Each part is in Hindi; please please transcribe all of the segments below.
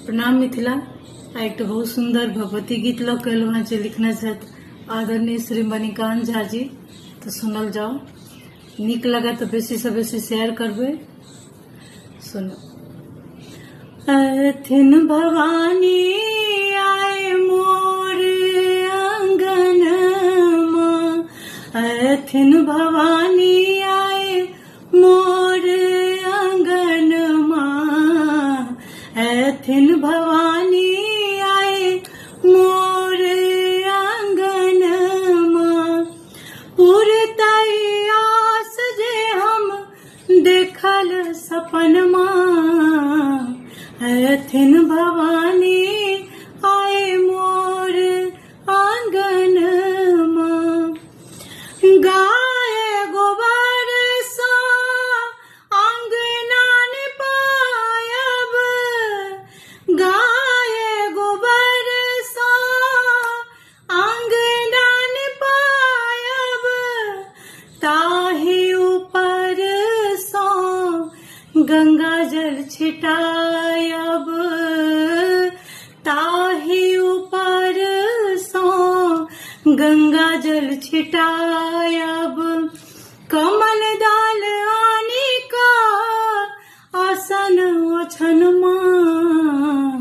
प्रणाम मिथिला। एक बहुत सुंदर भगवती गीत लग के जे लिखने आदरणीय श्री मणिकांत झा जी, तो सुनल जाओ। निक लगे तो बेसी से बेसी शेयर करबे। सुनो। अथिन भवानी आए मोर आंगन मां, अथिन भवानी आए मोर आंगन मां, अथिन भवानी आए मोर आंगन मां। पुरतई आस जे हम देखल सपन मां, अथिन भवानी आए मोर आंगन मां। गाय गोबर सा आंगना निपायब, गाय गोबर सा आंगना निपायब, ताहि ऊपर सो गंगा जल छिटायब, ताहि ऊपर सो गंगा जल छिटायब। कमल दाल आनी का आसन ओछन मां,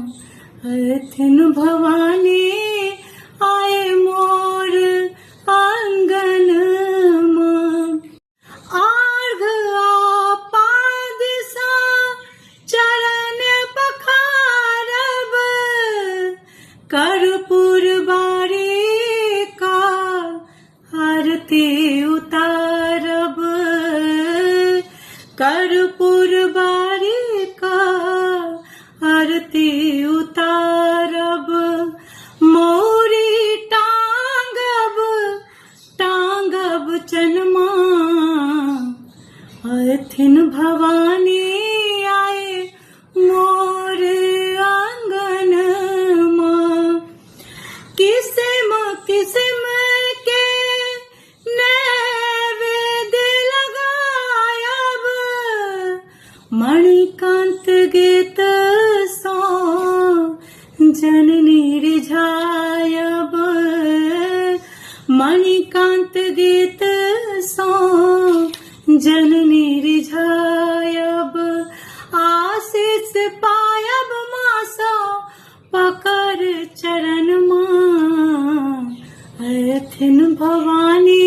अथिन भवानी आए मोर आंगन मां। आर्घ आपाद सा चरण पखारब, कर्पूर बारी का आरती उतारब, कर्पूर बारी का आरती उतारब। मौरी टांगब टांगब चनमा, अथिन भवानी आए मोर आंगन मां। किस्म किस्म के नैवेद्य लगायब, मणिकांत गीत सो जननी रिझायब, मणिकांत गीत सो जननी रिझायब। आशीष पायब मासो पकर चरण मां, अथिन भवानी